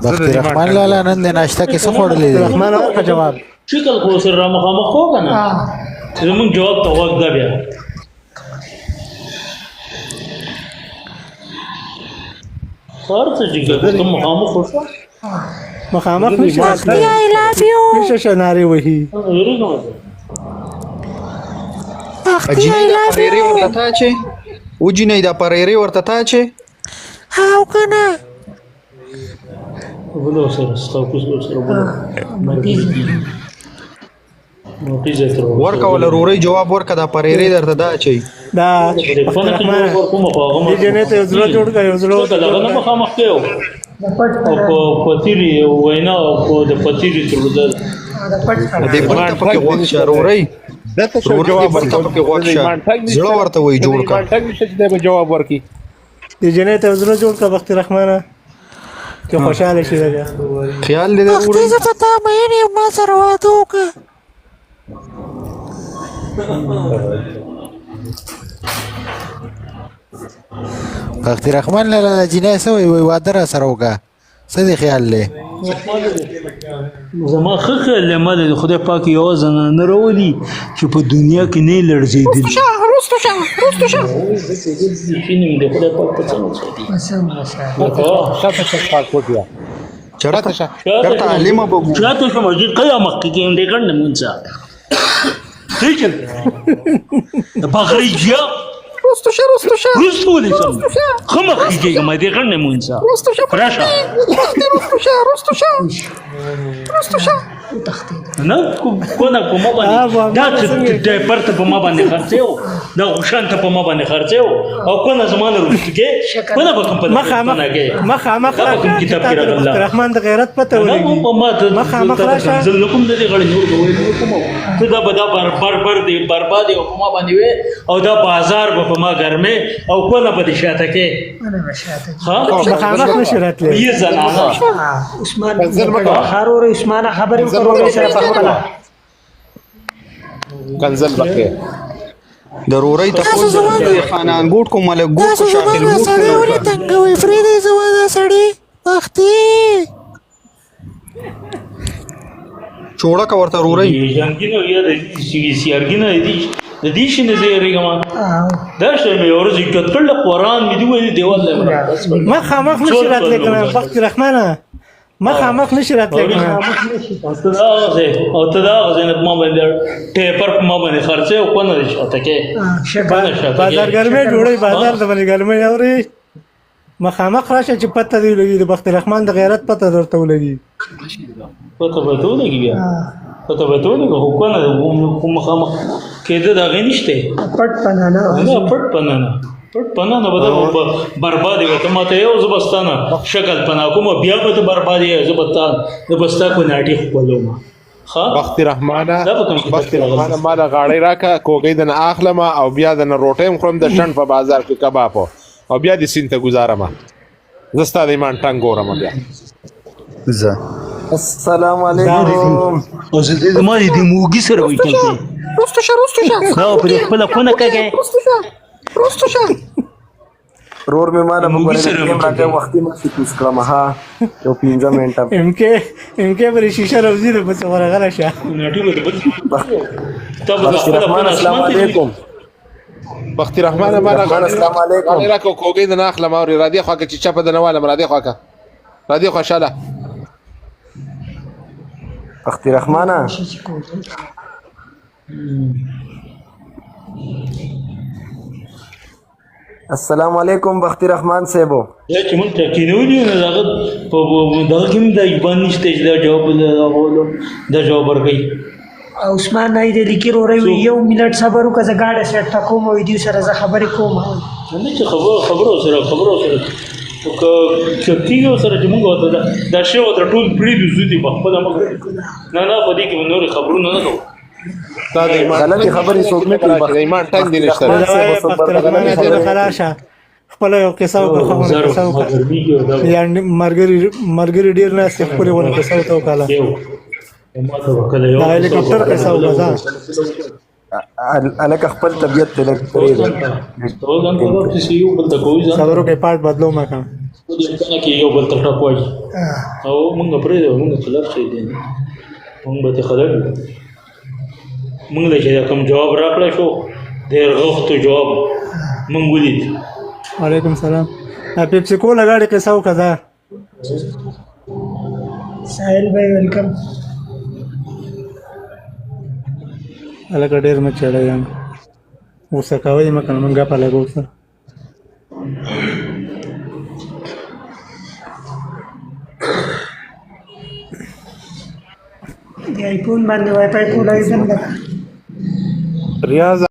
بختي رحمان لالا نن د ناشته کې څه خوړلې دي؟ رحمان ورکړه جواب. شکل خو سره را مخامخ کو کنه زمونږ جواب ته وخت دا بیا خار څه جګه ته مخامخ وشو مخامخ نشي راتلی. I love you. نشه شنارې وهي. بختي I love پریری you. ورته تا چې وجینې دا پریری ورته تا چې هاو کنه. بلو سره ستاسو سره بلو نوټیز تر ورکا ولا روري جواب ورکا دا پریری درته دا چې دا بختي رحمان دې جنې ته یو زړه جوړ کړ یو زړه دغه نه مخامخ کېو او په پتیری وینا او د پتیری تر دې پټه پکې وښه روري دته شو روري جواب پټه پکې وښه زړه ورته وای جوړ کا مانټګ نشي چې به جواب ورکي. دې جنې ته یو زړه جوړ کړ بختي رحمان چې خوشاله شي دا. خیال دې بختي روري زه پتا مې نه ما سره واده وکړه. بختي رحمان لالا د جنې سوې وي واده را سره وکړه څه دی خیال دی؟ زما ښه خیال دی ما د خدای پاک یوه زنانه راولي چې په دنیا کې نه یې لړزېدلي فلم دی خدای پاک په څنګه چرته چرته عالم بګو چاته شو مسجد کله مخکې کې دې ګڼ مونږه ٹھیک ہے بغری جا رستو شه رستو ولې سم خمخ کېږي ما دې ګڼ مونږه راشه رستو شه نه کومه په ما باندې دا چې ډایپر ته په ما باندې خرڅیو دا غشان ته په ما باندې خرڅیو او کنه زمانه روسته کنه په کوم په مخامخ کوم کتاب کې راغلی بختي رحمان د غیرت پته ولګي. په ما ته مخامخ راشه. زل کوم د دې غړي نور کوي کوم ته دا بدا بر دی برباد او په ما باندې وي او دا بازار په ما ګرمه او کنه په دې شاته کې ها مخامخ نشي راتلی. یې زنانه عثمان هارور عثمان خبرې وکړو سره په خپل کنزل بقيه ضروري تقول خانان ګوټ کوم له ګوټ تاسو کو شاکل زما سړی ولې تنګوئ فريدې زما دا سړی بختي چوڑا کا ورته روري جنگینو یا د سیارګینو دي د دې شنه زیریګما دا څه مې ورځي کتل قرآن مې دی ویلي دیوال له مخامخ نشي راتلی کنه بختي رحمان مخامخ نشي راتلی کنه. او ته دا غزنه ما باندې ټیپر ما باندې خرڅه او کنه شاته کې بازار ګرمه جوړي بازار د باندې ګرمه اوري مخامخ راشه چې پته دی لګي د بختي رحمان د غیرت پته درته ولګي. پته به ته لګي بیا پته به ته لګي خو کنه کوم مخامخ کېده دا غنښته پټ پنانا نه پټ پنانه به بربادي وي ته ماته یو زبستانه شکل پنا کوم بیا به ته بربادي زبستان زبستا کو ناټي خپلوم ها بختي رحمانه مالا غاړی راکا کوګې د اخلمه او بیا د روټیم خورم د شند په بازار کې کباب او بیا د سین ته گزارم زستا د ایمان ټنګ ګورم بیا ز السلام علیکم او زه دې ما دې موګي سره وای ته رستو شه دا په خپل کونه کېږي رستو شه رور مې مالا په ګورې ټیم راکې وختي ما سکوس کړم ها یو 15 منټه امکه پر شیشه راوځي د بس ورغله شه ناټي به السلام علیکم بختي رحمانه مالا السلام علیکم غاړی راکا کوګې د اخلمه او را دي خو کې چې په دنواله را دي خو کا را دي خوشاله بختي رحمانه السلام علیکم بختي رحمان صاحبو یا چې مونږ تکینولې نه دغه په دغه کې د ایبان نشته چې دا جواب دا جواب ورکړي عثمان نه دې لیکي ورې یو منټ صبر وکړه زه گاډه سیټ کوم او دې سره زه خبرې کوم نه چې خبرو سره کتیو سره چې موږ وته دا شی وته ټول پری دي زودي په خپل مخ نه په دې کې نور خبرونه نه کوو تا د ایمان غلطي خبرې څوک نه کوي د ایمان ټنګ دي نشته بختي رحمان دې خلاصه خپل یو قصه وکړه یا مرګري ډیر نه است خپل ونه قصه وکړه دا هلیکاپټر قصه وکړه الک خپل طبيعت ته لګ پرې صبرو کې پارت بدلو ما کا کنه کې یو بل تر ټکوي او موږ پرې موږ خلاف شي دي موږ به خلک موږ له چې کوم جواب راکړی شو ډېر غوښتو جواب موږ ولید وعلیکم السلام پیپسی کولا ګاډي قصه وکړه ساحل بھائی ویلکم الګ ډېر مې چړې یم اوسه کوي مکه منګه په لګو سره دی آیفون باندې وای فای کولای بند کړه ریاض